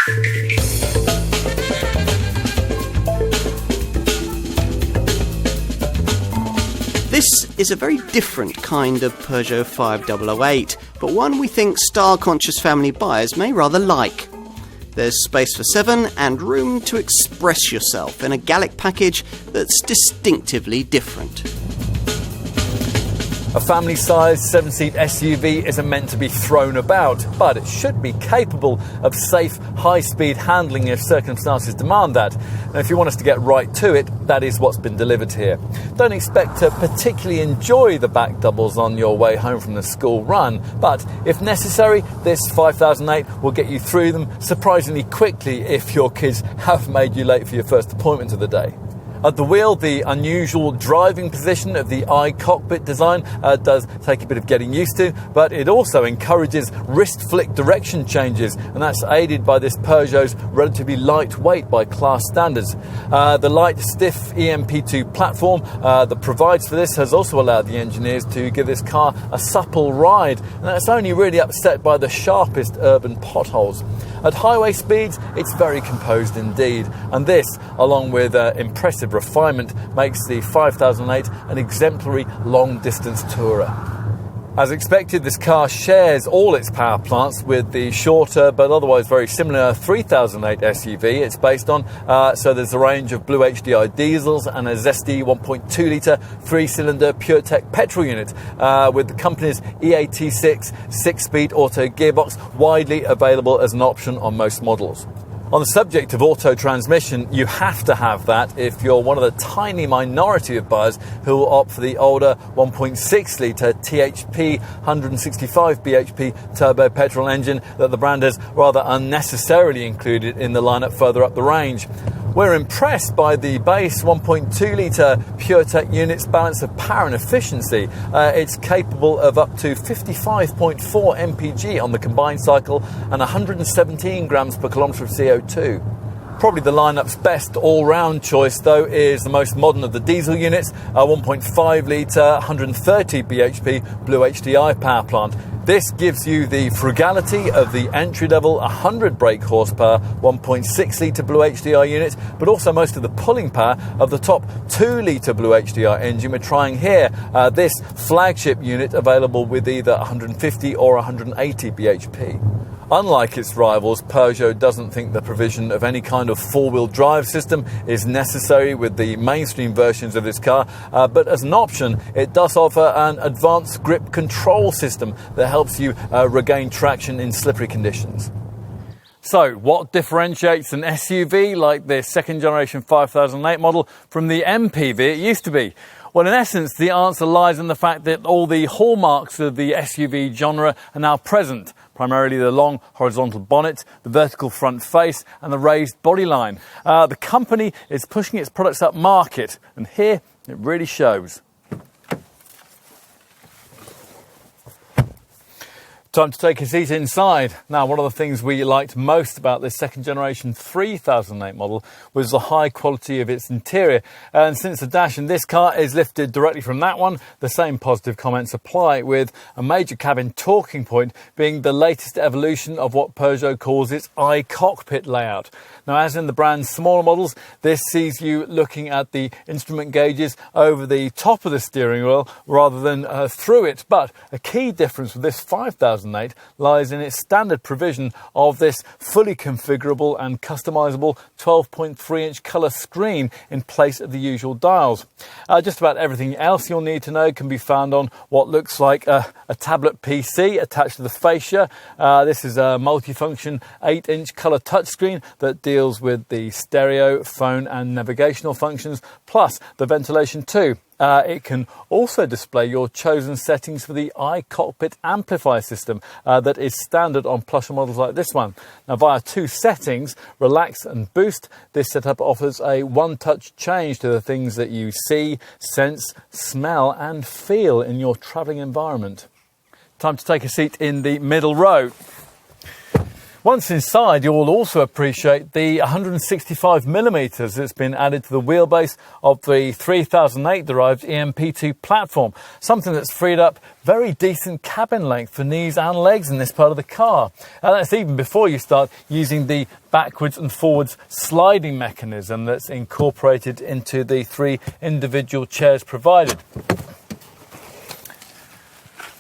This is a very different kind of Peugeot 5008, but one we think style-conscious family buyers may rather like. There's space for 7 and room to express yourself in a Gallic package that's distinctively different. A family-sized 7-seat SUV isn't meant to be thrown about, but it should be capable of safe, high-speed handling if circumstances demand that. And if you want us to get right to it, that is what's been delivered here. Don't expect to particularly enjoy the back doubles on your way home from the school run, but if necessary, this 5008 will get you through them surprisingly quickly if your kids have made you late for your first appointment of the day. At the wheel, the unusual driving position of the iCockpit design does take a bit of getting used to, but it also encourages wrist flick direction changes, and that's aided by this Peugeot's relatively lightweight by class standards. The light, stiff EMP2 platform that provides for this has also allowed the engineers to give this car a supple ride, and that's only really upset by the sharpest urban potholes. At highway speeds, it's very composed indeed, and this, along with impressive refinement, makes the 5008 an exemplary long-distance tourer. As expected, this car shares all its power plants with the shorter but otherwise very similar 3008 SUV it's based on. So there's a range of Blue HDI diesels and a zesty 1.2-litre 3-cylinder PureTech petrol unit with the company's EAT6 6-speed auto gearbox widely available as an option on most models. On the subject of auto transmission, you have to have that if you're one of the tiny minority of buyers who will opt for the older 1.6-litre THP 165 bhp turbo petrol engine that the brand has rather unnecessarily included in the lineup further up the range. We're impressed by the base 1.2-litre PureTech unit's balance of power and efficiency. It's capable of up to 55.4 mpg on the combined cycle and 117 grams per kilometre of CO2. Probably the lineup's best all-round choice, though, is the most modern of the diesel units, a 1.5-litre 130 bhp Blue HDI power plant. This gives you the frugality of the entry-level 100 brake horsepower 1.6-litre Blue HDI unit, but also most of the pulling power of the top 2-litre Blue HDI engine we're trying here. This flagship unit available with either 150 or 180 bhp. Unlike its rivals, Peugeot doesn't think the provision of any kind of four-wheel drive system is necessary with the mainstream versions of this car, but as an option, it does offer an advanced grip control system that helps you regain traction in slippery conditions. So, what differentiates an SUV like the second-generation 5008 model from the MPV it used to be? Well, in essence, the answer lies in the fact that all the hallmarks of the SUV genre are now present. Primarily the long horizontal bonnet, the vertical front face and the raised bodyline. The company is pushing its products up market, and here it really shows. Time to take a seat inside. Now, one of the things we liked most about this second generation 3008 model was the high quality of its interior. And since the dash in this car is lifted directly from that one, the same positive comments apply, with a major cabin talking point being the latest evolution of what Peugeot calls its iCockpit layout. Now, as in the brand's smaller models, this sees you looking at the instrument gauges over the top of the steering wheel rather than through it. But a key difference with this 5008 lies in its standard provision of this fully configurable and customizable 12.3-inch colour screen in place of the usual dials. Just about everything else you'll need to know can be found on what looks like a tablet PC attached to the fascia. This is a multifunction 8-inch colour touchscreen that deals with the stereo, phone and navigational functions, plus the ventilation too. It can also display your chosen settings for the iCockpit amplifier system that is standard on plusher models like this one. Now, via two settings, relax and boost, this setup offers a one-touch change to the things that you see, sense, smell and feel in your travelling environment. Time to take a seat in the middle row. Once inside, you will also appreciate the 165mm that's been added to the wheelbase of the 3008 derived EMP2 platform, something that's freed up very decent cabin length for knees and legs in this part of the car. And that's even before you start using the backwards and forwards sliding mechanism that's incorporated into the 3 individual chairs provided.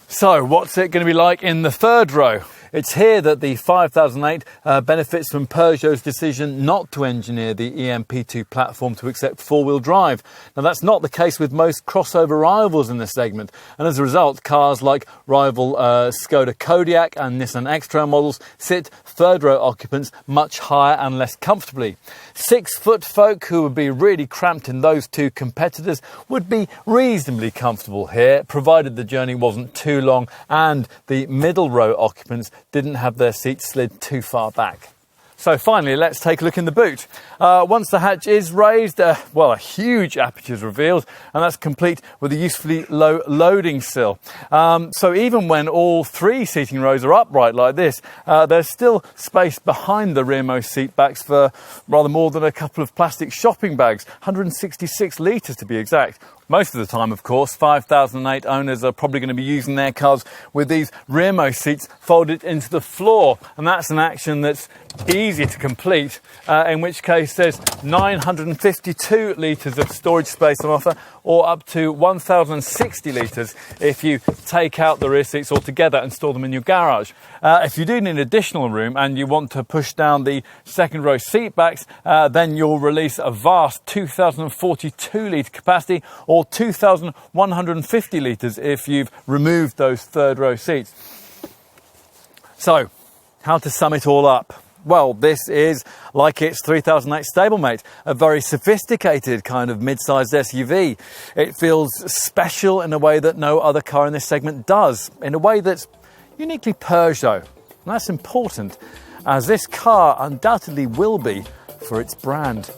So, what's it going to be like in the third row? It's here that the 5008 benefits from Peugeot's decision not to engineer the EMP2 platform to accept four-wheel drive. Now, that's not the case with most crossover rivals in this segment, and as a result, cars like rival Skoda Kodiaq and Nissan X-Trail models sit third-row occupants much higher and less comfortably. 6-foot folk who would be really cramped in those two competitors would be reasonably comfortable here, provided the journey wasn't too long and the middle-row occupants didn't have their seats slid too far back. So finally, let's take a look in the boot. Once the hatch is raised, a huge aperture is revealed, and that's complete with a usefully low loading sill. So even when all 3 seating rows are upright like this, there's still space behind the rearmost seat backs for rather more than a couple of plastic shopping bags, 166 litres to be exact. Most of the time, of course, 5008 owners are probably going to be using their cars with these rearmost seats folded into the floor, and that's an action that's easy to complete, in which case there's 952 litres of storage space on offer, or up to 1,060 litres if you take out the rear seats altogether and store them in your garage. If you do need additional room and you want to push down the second row seat backs, then you'll release a vast 2,042 litre capacity, or 2,150 litres if you've removed those third row seats. So, how to sum it all up? Well, this is, like its 3008 stablemate, a very sophisticated kind of mid-sized SUV. It feels special in a way that no other car in this segment does, in a way that's uniquely Peugeot. And that's important, as this car undoubtedly will be for its brand.